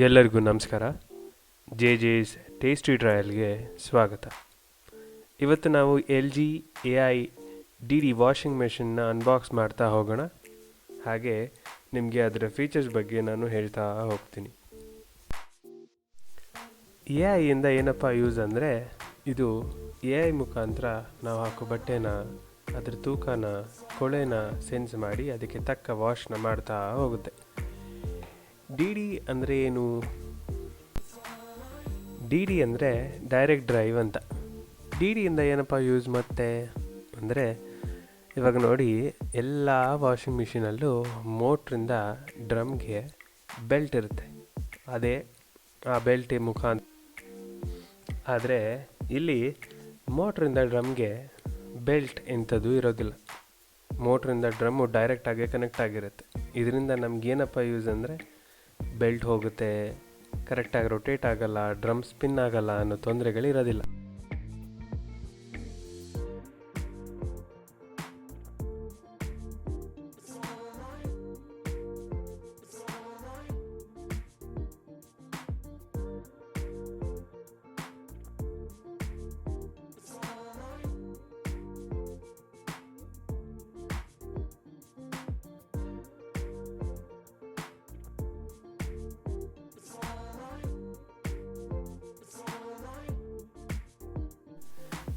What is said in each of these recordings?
ಎಲ್ಲರಿಗೂ ನಮಸ್ಕಾರ. Chess tasty ಟ್ರಯಲ್ಗೆ ಸ್ವಾಗತ. ಇವತ್ತು ನಾವು LG AI DD ವಾಷಿಂಗ್ ಮೆಷಿನ್ನ ಅನ್ಬಾಕ್ಸ್ ಮಾಡ್ತಾ ಹೋಗೋಣ. ಹಾಗೆ ನಿಮಗೆ ಅದರ ಫೀಚರ್ಸ್ ಬಗ್ಗೆ ನಾನು ಹೇಳ್ತಾ ಹೋಗ್ತೀನಿ. AI ಇಂದ ಏನಪ್ಪ ಯೂಸ್ ಅಂದರೆ, ಇದು AI ಮುಖಾಂತರ ನಾವು ಹಾಕೋ ಬಟ್ಟೆನ, ಅದ್ರ ತೂಕನ, ಕೊಳೆನ ಸೆನ್ಸ್ ಮಾಡಿ ಅದಕ್ಕೆ ತಕ್ಕ ವಾಶ್ನ ಮಾಡ್ತಾ ಹೋಗುತ್ತೆ. DD ಅಂದರೆ ಏನು? DD ಅಂದರೆ ಡೈರೆಕ್ಟ್ ಡ್ರೈವ್ ಅಂತ. DDಯಿಂದ ಏನಪ್ಪ ಯೂಸ್ ಮತ್ತೆ ಅಂದರೆ, ಇವಾಗ ನೋಡಿ, ಎಲ್ಲ ವಾಷಿಂಗ್ ಮಿಷಿನಲ್ಲೂ ಮೋಟ್ರಿಂದ ಡ್ರಮ್ಗೆ ಬೆಲ್ಟ್ ಇರುತ್ತೆ. ಅದೇ ಆ ಬೆಲ್ಟ್ ಮುಖಾಂತರ. ಆದರೆ ಇಲ್ಲಿ ಮೋಟ್ರಿಂದ ಡ್ರಮ್ಗೆ ಬೆಲ್ಟ್ ಎಂಥದ್ದು ಇರೋದಿಲ್ಲ. ಮೋಟ್ರಿಂದ ಡ್ರಮ್ಮು ಡೈರೆಕ್ಟಾಗಿ ಕನೆಕ್ಟ್ ಆಗಿರುತ್ತೆ. ಇದರಿಂದ ನಮಗೇನಪ್ಪ ಯೂಸ್ ಅಂದರೆ, ಬೆಲ್ಟ್ ಹೋಗುತ್ತೆ, ಕರೆಕ್ಟಾಗಿ ರೊಟೇಟ್ ಆಗಲ್ಲ, ಡ್ರಮ್ ಸ್ಪಿನ್ ಆಗಲ್ಲ ಅನ್ನೋ ತೊಂದರೆಗಳಿರೋದಿಲ್ಲ.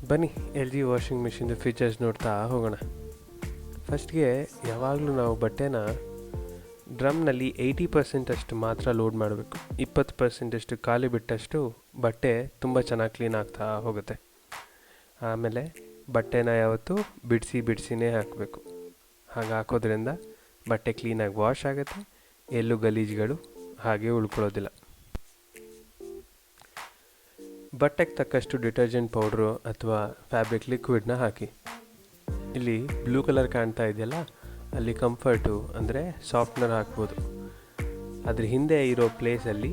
ಬನ್ನಿ LG ವಾಷಿಂಗ್ ಮಿಷಿನ್ ಫೀಚರ್ಸ್ ನೋಡ್ತಾ ಹೋಗೋಣ. ಫಸ್ಟ್ಗೆ ಯಾವಾಗಲೂ ನಾವು ಬಟ್ಟೆನ ಡ್ರಮ್ನಲ್ಲಿ 80% ಅಷ್ಟು ಮಾತ್ರ ಲೋಡ್ ಮಾಡಬೇಕು. 20% ಅಷ್ಟು ಖಾಲಿ ಬಿಟ್ಟಷ್ಟು ಬಟ್ಟೆ ತುಂಬ ಚೆನ್ನಾಗಿ ಕ್ಲೀನ್ ಆಗ್ತಾ ಹೋಗುತ್ತೆ. ಆಮೇಲೆ ಬಟ್ಟೆನ ಯಾವತ್ತೂ ಬಿಡಿಸಿನೇ ಹಾಕಬೇಕು. ಹಾಗೆ ಹಾಕೋದ್ರಿಂದ ಬಟ್ಟೆ ಕ್ಲೀನಾಗಿ ವಾಶ್ ಆಗುತ್ತೆ, ಎಲ್ಲೂ ಗಲೀಜುಗಳು ಹಾಗೆ ಉಳ್ಕೊಳ್ಳೋದಿಲ್ಲ. ಬಟ್ಟೆಗೆ ತಕ್ಕಷ್ಟು ಡಿಟರ್ಜೆಂಟ್ ಪೌಡ್ರು ಅಥವಾ ಫ್ಯಾಬ್ರಿಕ್ ಲಿಕ್ವಿಡ್ನ ಹಾಕಿ. ಇಲ್ಲಿ ಬ್ಲೂ ಕಲರ್ ಕಾಣ್ತಾ ಇದೆಯಲ್ಲ, ಅಲ್ಲಿ ಕಂಫರ್ಟು ಅಂದರೆ ಸಾಫ್ಟ್ನರ್ ಹಾಕ್ಬೋದು. ಅದ್ರ ಹಿಂದೆ ಇರೋ ಪ್ಲೇಸಲ್ಲಿ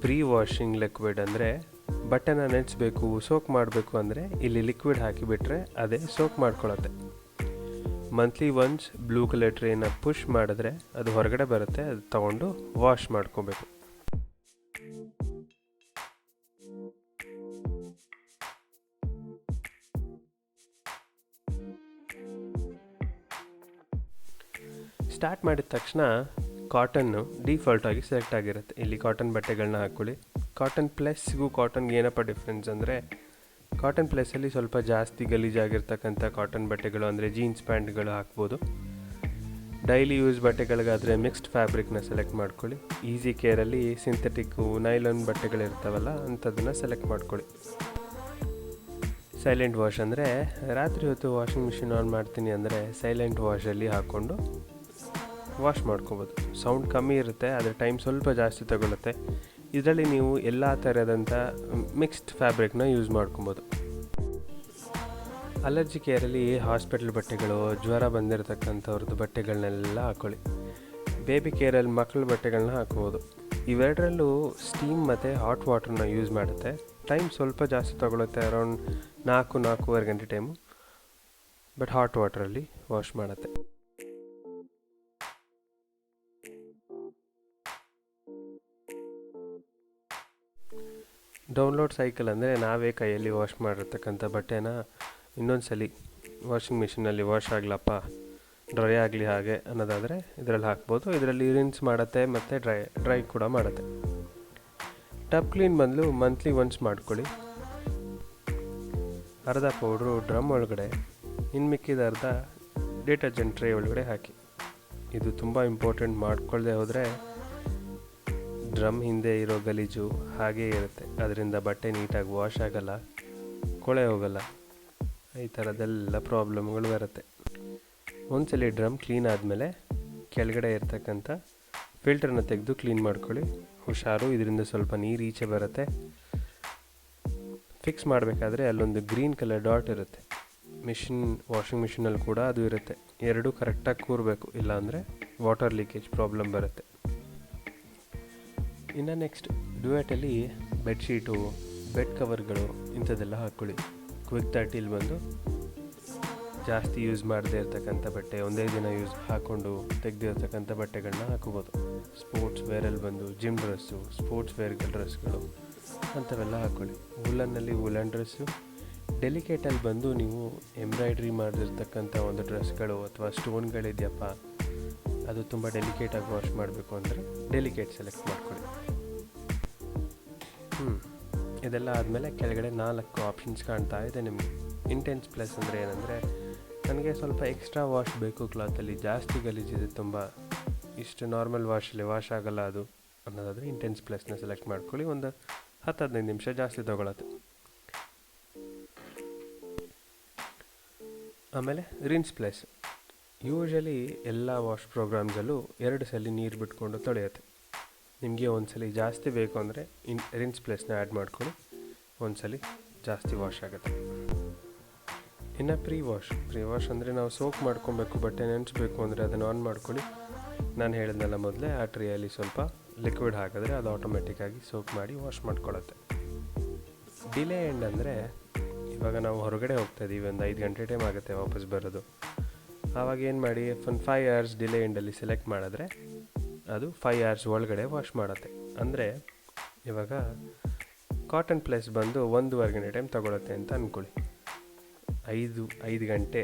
ಪ್ರೀ ವಾಷಿಂಗ್ ಲಿಕ್ವಿಡ್ ಅಂದರೆ ಬಟ್ಟೆನ ನೆನೆಸ್ಬೇಕು, ಸೋಕ್ ಮಾಡಬೇಕು ಅಂದರೆ ಇಲ್ಲಿ ಲಿಕ್ವಿಡ್ ಹಾಕಿಬಿಟ್ರೆ ಅದೇ ಸೋಕ್ ಮಾಡ್ಕೊಳ್ಳುತ್ತೆ. ಮಂತ್ಲಿ ಒನ್ಸ್ ಬ್ಲೂ ಕಲರ್ ಟ್ರೇನ ಪುಷ್ ಮಾಡಿದ್ರೆ ಅದು ಹೊರಗಡೆ ಬರುತ್ತೆ. ಅದು ತಗೊಂಡು ವಾಶ್ ಮಾಡ್ಕೋಬೇಕು. ಸ್ಟಾರ್ಟ್ ಮಾಡಿದ ತಕ್ಷಣ ಕಾಟನ್ನು ಡಿಫಾಲ್ಟಾಗಿ ಸೆಲೆಕ್ಟ್ ಆಗಿರುತ್ತೆ. ಇಲ್ಲಿ ಕಾಟನ್ ಬಟ್ಟೆಗಳನ್ನ ಹಾಕ್ಕೊಳ್ಳಿ. ಕಾಟನ್ ಪ್ಲಸ್ಗೂ ಕಾಟನ್ಗೆ ಏನಪ್ಪ ಡಿಫ್ರೆನ್ಸ್ ಅಂದರೆ, ಕಾಟನ್ ಪ್ಲಸ್ಸಲ್ಲಿ ಸ್ವಲ್ಪ ಜಾಸ್ತಿ ಗಲೀಜಾಗಿರ್ತಕ್ಕಂಥ ಕಾಟನ್ ಬಟ್ಟೆಗಳು ಅಂದರೆ ಜೀನ್ಸ್ ಪ್ಯಾಂಟ್ಗಳು ಹಾಕ್ಬೋದು. ಡೈಲಿ ಯೂಸ್ ಬಟ್ಟೆಗಳಿಗಾದರೆ ಮಿಕ್ಸ್ಡ್ ಫ್ಯಾಬ್ರಿಕ್ನ ಸೆಲೆಕ್ಟ್ ಮಾಡ್ಕೊಳ್ಳಿ. ಈಸಿ ಕೇರಲ್ಲಿ ಸಿಂಥೆಟಿಕ್ಕು, ನೈಲಾನ್ ಬಟ್ಟೆಗಳಿರ್ತಾವಲ್ಲ ಅಂಥದ್ದನ್ನು ಸೆಲೆಕ್ಟ್ ಮಾಡ್ಕೊಳ್ಳಿ. ಸೈಲೆಂಟ್ ವಾಶ್ ಅಂದರೆ, ರಾತ್ರಿ ಹೊತ್ತು ವಾಷಿಂಗ್ ಮಿಷಿನ್ ಆನ್ ಮಾಡ್ತೀನಿ ಅಂದರೆ ಸೈಲೆಂಟ್ ವಾಶಲ್ಲಿ ಹಾಕ್ಕೊಂಡು ವಾಶ್ ಮಾಡ್ಕೊಬೋದು. ಸೌಂಡ್ ಕಮ್ಮಿ ಇರುತ್ತೆ, ಆದರೆ ಟೈಮ್ ಸ್ವಲ್ಪ ಜಾಸ್ತಿ ತಗೊಳುತ್ತೆ. ಇದರಲ್ಲಿ ನೀವು ಎಲ್ಲ ಥರದಂಥ ಮಿಕ್ಸ್ಡ್ ಫ್ಯಾಬ್ರಿಕ್ನ ಯೂಸ್ ಮಾಡ್ಕೊಬೋದು. ಅಲರ್ಜಿ ಕೇರಲ್ಲಿ ಹಾಸ್ಪಿಟಲ್ ಬಟ್ಟೆಗಳು, ಜ್ವರ ಬಂದಿರತಕ್ಕಂಥವ್ರದ್ದು ಬಟ್ಟೆಗಳನ್ನೆಲ್ಲ ಹಾಕ್ಕೊಳ್ಳಿ. ಬೇಬಿ ಕೇರಲ್ಲಿ ಮಕ್ಕಳ ಬಟ್ಟೆಗಳನ್ನ ಹಾಕ್ಬೋದು. ಇವೆರಡರಲ್ಲೂ ಸ್ಟೀಮ್ ಮತ್ತು ಹಾಟ್ ವಾಟರ್ನ ಯೂಸ್ ಮಾಡುತ್ತೆ. ಟೈಮ್ ಸ್ವಲ್ಪ ಜಾಸ್ತಿ ತಗೊಳುತ್ತೆ, ಅರೌಂಡ್ 4-4.5 ಗಂಟೆ ಟೈಮು. ಬಟ್ ಹಾಟ್ ವಾಟರಲ್ಲಿ ವಾಶ್ ಮಾಡುತ್ತೆ. ಡೌನ್ಲೋಡ್ ಸೈಕಲ್ ಅಂದರೆ ನಾವೇ ಕೈಯಲ್ಲಿ ವಾಶ್ ಮಾಡಿರ್ತಕ್ಕಂಥ ಬಟ್ಟೆನ ಇನ್ನೊಂದು ಸಲ ವಾಷಿಂಗ್ ಮಿಷಿನಲ್ಲಿ ವಾಶ್ ಆಗಲಪ್ಪ, ಡ್ರೈ ಆಗಲಿ ಹಾಗೆ ಅನ್ನೋದಾದರೆ ಇದರಲ್ಲಿ ಹಾಕ್ಬೋದು. ಇದರಲ್ಲಿ ರಿನ್ಸ್ ಮಾಡುತ್ತೆ ಮತ್ತು ಡ್ರೈ ಕೂಡ ಮಾಡುತ್ತೆ. ಟಬ್ ಕ್ಲೀನ್ ಬದಲು ಮಂತ್ಲಿ ಒನ್ಸ್ ಮಾಡ್ಕೊಳ್ಳಿ. ಅರ್ಧ ಪೌಡ್ರು ಡ್ರಮ್ ಒಳಗಡೆ, ಇನ್ನು ಮಿಕ್ಕಿದ ಅರ್ಧ ಡಿಟರ್ಜೆಂಟ್ ಟ್ರೇ ಒಳಗಡೆ ಹಾಕಿ. ಇದು ತುಂಬ ಇಂಪಾರ್ಟೆಂಟ್. ಮಾಡ್ಕೊಳ್ಳದೆ ಹೋದರೆ ಡ್ರಮ್ ಹಿಂದೆ ಇರೋ ಗಲೀಜು ಹಾಗೇ ಇರುತ್ತೆ. ಅದರಿಂದ ಬಟ್ಟೆ ನೀಟಾಗಿ ವಾಶ್ ಆಗಲ್ಲ, ಕೊಳೆ ಹೋಗಲ್ಲ, ಈ ಥರದ್ದೆಲ್ಲ ಪ್ರಾಬ್ಲಮ್ಗಳು ಬರುತ್ತೆ. ಒಂದ್ಸಲಿ ಡ್ರಮ್ ಕ್ಲೀನ್ ಆದಮೇಲೆ ಕೆಳಗಡೆ ಇರ್ತಕ್ಕಂಥ ಫಿಲ್ಟರ್ನ ತೆಗೆದು ಕ್ಲೀನ್ ಮಾಡ್ಕೊಳ್ಳಿ. ಹುಷಾರು, ಇದರಿಂದ ಸ್ವಲ್ಪ ನೀರು ಈಚೆ ಬರುತ್ತೆ. ಫಿಕ್ಸ್ ಮಾಡಬೇಕಾದ್ರೆ ಅಲ್ಲೊಂದು ಗ್ರೀನ್ ಕಲರ್ ಡಾಟ್ ಇರುತ್ತೆ. ವಾಷಿಂಗ್ ಮಿಷಿನಲ್ಲಿ ಕೂಡ ಅದು ಇರುತ್ತೆ. ಎರಡೂ ಕರೆಕ್ಟಾಗಿ ಕೂರಬೇಕು, ಇಲ್ಲಾಂದರೆ ವಾಟರ್ ಲೀಕೇಜ್ ಪ್ರಾಬ್ಲಮ್ ಬರುತ್ತೆ. ಇನ್ನು ನೆಕ್ಸ್ಟ್ ಡ್ಯುಯೆಟಲ್ಲಿ ಬೆಡ್ಶೀಟು, ಬೆಡ್ ಕವರ್ಗಳು ಇಂಥದ್ದೆಲ್ಲ ಹಾಕ್ಕೊಳ್ಳಿ. ಕ್ವಿಕ್ 30 ಬಂದು ಜಾಸ್ತಿ ಯೂಸ್ ಮಾಡದೇ ಇರ್ತಕ್ಕಂಥ ಬಟ್ಟೆ, ಒಂದೇ ದಿನ ಹಾಕ್ಕೊಂಡು ತೆಗೆದಿರ್ತಕ್ಕಂಥ ಬಟ್ಟೆಗಳನ್ನ ಹಾಕೋಬೋದು. ಸ್ಪೋರ್ಟ್ಸ್ ವೇರಲ್ಲಿ ಬಂದು ಜಿಮ್ ಡ್ರೆಸ್ಸು, ಸ್ಪೋರ್ಟ್ಸ್ ವೇರ್ಗಳ ಡ್ರೆಸ್ಗಳು ಅಂಥವೆಲ್ಲ ಹಾಕ್ಕೊಳ್ಳಿ. ವುಲನ್ನಲ್ಲಿ ವುಲನ್ ಡ್ರೆಸ್ಸು, ಡೆಲಿಕೇಟಲ್ಲಿ ಬಂದು ನೀವು ಎಂಬ್ರಾಯ್ಡ್ರಿ ಮಾಡಿರ್ತಕ್ಕಂಥ ಒಂದು ಡ್ರೆಸ್ಗಳು ಅಥವಾ ಸ್ಟೋನ್ಗಳಿದೆಯಪ್ಪ ಅದು ತುಂಬ ಡೆಲಿಕೇಟಾಗಿ ವಾಶ್ ಮಾಡಬೇಕು ಅಂದರೆ ಡೆಲಿಕೇಟ್ ಸೆಲೆಕ್ಟ್ ಮಾಡ್ಕೊಳ್ಳಿ. ಇದೆಲ್ಲ ಆದಮೇಲೆ ಕೆಳಗಡೆ 4 ಆಪ್ಷನ್ಸ್ ಕಾಣ್ತಾ ಇದೆ ನಿಮಗೆ. ಇಂಟೆನ್ಸ್ ಪ್ಲಸ್ ಅಂದರೆ ಏನಂದರೆ, ನನಗೆ ಸ್ವಲ್ಪ ಎಕ್ಸ್ಟ್ರಾ ವಾಶ್ ಬೇಕು, ಕ್ಲಾತಲ್ಲಿ ಜಾಸ್ತಿ ಗಲೀಜಿದೆ, ತುಂಬ ಇಷ್ಟು ನಾರ್ಮಲ್ ವಾಶಲ್ಲಿ ವಾಶ್ ಆಗಲ್ಲ ಅದು ಅನ್ನೋದಾದರೆ ಇಂಟೆನ್ಸ್ ಪ್ಲಸ್ನ ಸೆಲೆಕ್ಟ್ ಮಾಡ್ಕೊಳ್ಳಿ. ಒಂದು 10-15 ನಿಮಿಷ ಜಾಸ್ತಿ ತೊಗೊಳತ್ತೆ. ಆಮೇಲೆ ರಿನ್ಸ್ ಪ್ಲಸ್ ಯೂಶಲಿ ಎಲ್ಲ ವಾಶ್ ಪ್ರೋಗ್ರಾಮ್ಸಲ್ಲೂ 2 ಸಲ ನೀರು ಬಿಟ್ಕೊಂಡು ತೊಳೆಯುತ್ತೆ. ನಿಮಗೆ ಒಂದು ಸಲ ಜಾಸ್ತಿ ಬೇಕು ಅಂದರೆ ರಿನ್ಸ್ ಪ್ಲಸ್ನ ಆ್ಯಡ್ ಮಾಡ್ಕೊಳ್ಳಿ, ಒಂದು ಸಲ ಜಾಸ್ತಿ ವಾಶ್ ಆಗುತ್ತೆ. ಇನ್ನು ಪ್ರೀ ವಾಶ್ ಅಂದರೆ ನಾವು ಸೋಕ್ ಮಾಡ್ಕೊಬೇಕು, ಬಟ್ಟೆ ನೆನೆಸ್ಬೇಕು ಅಂದರೆ ಅದನ್ನು ಆನ್ ಮಾಡ್ಕೊಳ್ಳಿ. ನಾನು ಹೇಳಿದ್ನಲ್ಲ ಮೊದಲೇ, ಆ ಟ್ರೇಯಲ್ಲಿ ಸ್ವಲ್ಪ ಲಿಕ್ವಿಡ್ ಹಾಕಿದ್ರೆ ಅದು ಆಟೋಮೆಟಿಕ್ಕಾಗಿ ಸೋಕ್ ಮಾಡಿ ವಾಶ್ ಮಾಡ್ಕೊಳ್ಳುತ್ತೆ. ಡಿಲೇ ಎಂಡ್ ಅಂದರೆ, ಇವಾಗ ನಾವು ಹೊರಗಡೆ ಹೋಗ್ತಾ ಇದ್ದೀವಿ, ಒಂದು 5 ಗಂಟೆ ಟೈಮ್ ಆಗುತ್ತೆ ವಾಪಸ್ ಬರೋದು. ಆವಾಗ ಏನು ಮಾಡಿ, ಒಂದು 5 hours ಡಿಲೇ ಎಂಡಲ್ಲಿ ಸೆಲೆಕ್ಟ್ ಮಾಡಿದ್ರೆ ಅದು 5 hours ಒಳಗಡೆ ವಾಶ್ ಮಾಡುತ್ತೆ. ಅಂದರೆ ಇವಾಗ ಕಾಟನ್ ಪ್ಲಸ್ ಬಂದು 1.5 ಗಂಟೆ ಟೈಮ್ ತೊಗೊಳುತ್ತೆ ಅಂತ ಅಂದ್ಕೊಳ್ಳಿ. 5 ಗಂಟೆ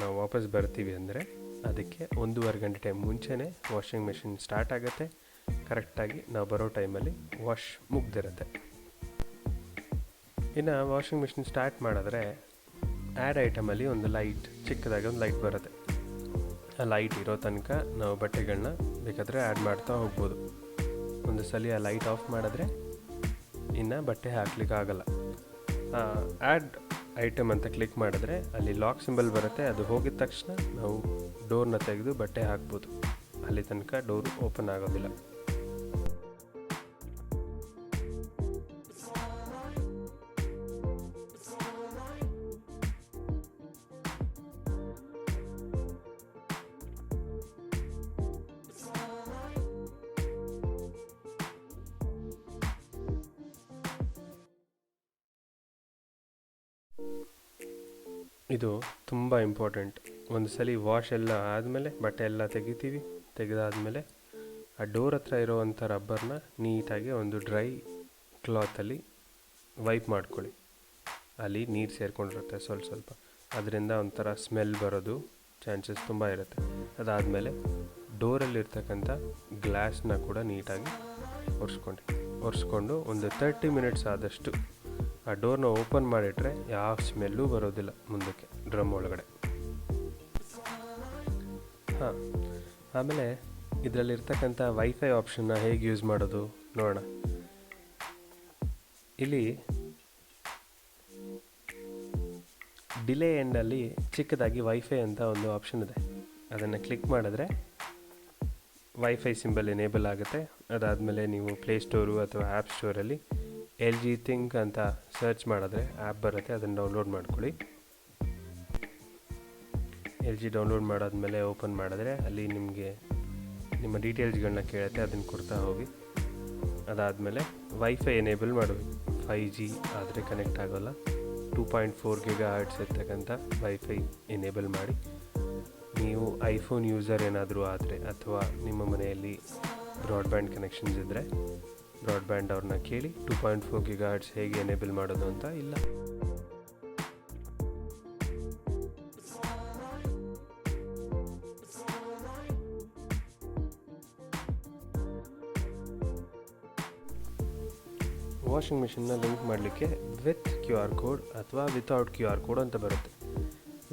ನಾವು ವಾಪಸ್ ಬರ್ತೀವಿ ಅಂದರೆ ಅದಕ್ಕೆ 1.5 ಗಂಟೆ ಟೈಮ್ ಮುಂಚೆನೇ ವಾಷಿಂಗ್ ಮೆಷಿನ್ ಸ್ಟಾರ್ಟ್ ಆಗುತ್ತೆ. ಕರೆಕ್ಟಾಗಿ ನಾವು ಬರೋ ಟೈಮಲ್ಲಿ ವಾಶ್ ಮುಗ್ದಿರುತ್ತೆ. ಇನ್ನು ವಾಷಿಂಗ್ ಮಿಷಿನ್ ಸ್ಟಾರ್ಟ್ ಮಾಡಿದ್ರೆ ಆ್ಯಡ್ ಐಟಮಲ್ಲಿ ಒಂದು ಲೈಟ್, ಚಿಕ್ಕದಾಗಿ ಒಂದು ಲೈಟ್ ಬರುತ್ತೆ. ಆ ಲೈಟ್ ಇರೋ ತನಕ ನಾವು ಬಟ್ಟೆಗಳನ್ನ ಬೇಕಾದರೆ ಆ್ಯಡ್ ಮಾಡ್ತಾ ಹೋಗ್ಬೋದು. ಒಂದು ಸಲ ಆ ಲೈಟ್ ಆಫ್ ಮಾಡಿದ್ರೆ ಇನ್ನು ಬಟ್ಟೆ ಹಾಕ್ಲಿಕ್ಕೆ ಆಗಲ್ಲ. ಆ್ಯಡ್ ಐಟಮ್ ಅಂತ ಕ್ಲಿಕ್ ಮಾಡಿದ್ರೆ ಅಲ್ಲಿ ಲಾಕ್ ಸಿಂಬಲ್ ಬರುತ್ತೆ. ಅದು ಹೋಗಿದ ತಕ್ಷಣ ನಾವು ಡೋರ್ನ ತೆಗೆದು ಬಟ್ಟೆ ಹಾಕ್ಬೋದು. ಅಲ್ಲಿ ತನಕ ಡೋರು ಓಪನ್ ಆಗೋದಿಲ್ಲ. ಇದು ತುಂಬ ಇಂಪಾರ್ಟೆಂಟ್. ಒಂದು ಸಲ ವಾಶ್ ಎಲ್ಲ ಆದಮೇಲೆ ಬಟ್ಟೆ ಎಲ್ಲ ತೆಗಿತೀವಿ. ತೆಗೆದಾದ್ಮೇಲೆ ಆ ಡೋರ್ ಹತ್ರ ಇರೋವಂಥ ರಬ್ಬರ್ನ ನೀಟಾಗಿ ಒಂದು ಡ್ರೈ ಕ್ಲಾತಲ್ಲಿ ವೈಪ್ ಮಾಡ್ಕೊಳ್ಳಿ. ಅಲ್ಲಿ ನೀರು ಸೇರಿಕೊಂಡಿರುತ್ತೆ ಸ್ವಲ್ಪ, ಅದರಿಂದ ಒಂಥರ ಸ್ಮೆಲ್ ಬರೋದು ಚಾನ್ಸಸ್ ತುಂಬ ಇರುತ್ತೆ. ಅದಾದಮೇಲೆ ಡೋರಲ್ಲಿರ್ತಕ್ಕಂಥ ಗ್ಲಾಸ್ನ ಕೂಡ ನೀಟಾಗಿ ಒರೆಸ್ಕೊಂಡು ಒಂದು 30 minutes ಆದಷ್ಟು ಆ ಡೋರ್ನ ಓಪನ್ ಮಾಡಿಟ್ರೆ ಯಾವ ಸ್ಮೆಲ್ಲೂ ಬರೋದಿಲ್ಲ ಮುಂದಕ್ಕೆ ಡ್ರಮ್ ಒಳಗಡೆ. ಆಮೇಲೆ ಇದರಲ್ಲಿರ್ತಕ್ಕಂಥ ವೈಫೈ ಆಪ್ಷನ್ನ ಹೇಗೆ ಯೂಸ್ ಮಾಡೋದು ನೋಡೋಣ. ಇಲ್ಲಿ ಡಿಲೇ ಎಂಡಲ್ಲಿ ಚಿಕ್ಕದಾಗಿ ವೈಫೈ ಅಂತ ಒಂದು ಆಪ್ಷನ್ ಇದೆ. ಅದನ್ನು ಕ್ಲಿಕ್ ಮಾಡಿದ್ರೆ ವೈಫೈ ಸಿಂಬಲ್ ಎನೇಬಲ್ ಆಗುತ್ತೆ. ಅದಾದಮೇಲೆ ನೀವು ಪ್ಲೇಸ್ಟೋರು ಅಥವಾ ಆ್ಯಪ್ ಸ್ಟೋರಲ್ಲಿ LG ಥಿಂಕ್ ಅಂತ ಸರ್ಚ್ ಮಾಡಿದ್ರೆ ಆ್ಯಪ್ ಬರುತ್ತೆ. ಅದನ್ನು ಡೌನ್ಲೋಡ್ ಮಾಡ್ಕೊಳ್ಳಿ. LG ಡೌನ್ಲೋಡ್ ಮಾಡಾದ್ಮೇಲೆ ಓಪನ್ ಮಾಡಿದ್ರೆ ಅಲ್ಲಿ ನಿಮಗೆ ನಿಮ್ಮ ಡೀಟೇಲ್ಸ್ಗಳನ್ನ ಕೇಳುತ್ತೆ, ಅದನ್ನು ಕೊಡ್ತಾ ಹೋಗಿ. ಅದಾದಮೇಲೆ ವೈಫೈ ಎನೇಬಲ್ ಮಾಡಬೇಕು. 5G ಆದರೆ ಕನೆಕ್ಟ್ ಆಗೋಲ್ಲ. 2.4 GHz ಇರ್ತಕ್ಕಂಥ ವೈಫೈ ಎನೇಬಲ್ ಮಾಡಿ. ನೀವು ಐಫೋನ್ ಯೂಸರ್ ಏನಾದರೂ ಆದರೆ ಅಥವಾ ನಿಮ್ಮ ಮನೆಯಲ್ಲಿ ಬ್ರಾಡ್ಬ್ಯಾಂಡ್ ಕನೆಕ್ಷನ್ಸ್ ಇದ್ದರೆ ಬ್ರಾಡ್ಬ್ಯಾಂಡ್ ಅವ್ರನ್ನ ಕೇಳಿ 2.4 GHz ಹೇಗೆ ಎನೇಬಲ್ ಮಾಡೋದು ಅಂತ. ಇಲ್ಲ ವಾಷಿಂಗ್ ಮಿಷಿನ್ನ ಲಿಂಕ್ ಮಾಡಲಿಕ್ಕೆ ವಿತ್ QR ಕೋಡ್ ಅಥವಾ ವಿತೌಟ್ QR ಕೋಡ್ ಅಂತ ಬರುತ್ತೆ.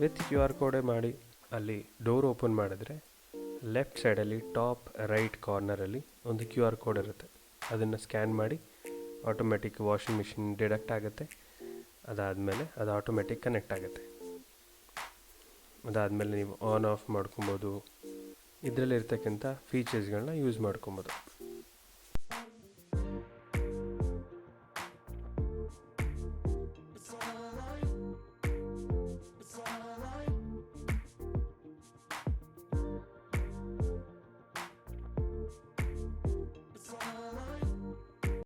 ವಿತ್ QR ಕೋಡೇ ಮಾಡಿ ಅಲ್ಲಿ ಡೋರ್ ಓಪನ್ ಮಾಡಿದ್ರೆ ಲೆಫ್ಟ್ ಸೈಡಲ್ಲಿ ಟಾಪ್ ರೈಟ್ ಕಾರ್ನರಲ್ಲಿ ಒಂದು QR ಕೋಡ್ ಇರುತ್ತೆ. ಅದನ್ನು ಸ್ಕ್ಯಾನ್ ಮಾಡಿ ಆಟೋಮೆಟಿಕ್ ವಾಷಿಂಗ್ ಮಿಷಿನ್ ಡಿಡಕ್ಟ್ ಆಗುತ್ತೆ. ಅದಾದಮೇಲೆ ಅದು ಆಟೋಮೆಟಿಕ್ ಕನೆಕ್ಟ್ ಆಗುತ್ತೆ. ಅದಾದಮೇಲೆ ನೀವು ಆನ್ ಆಫ್ ಮಾಡ್ಕೊಬೋದು. ಇದರಲ್ಲಿರ್ತಕ್ಕಂಥ ಫೀಚರ್ಸ್ಗಳನ್ನ ಯೂಸ್ ಮಾಡ್ಕೊಬೋದು.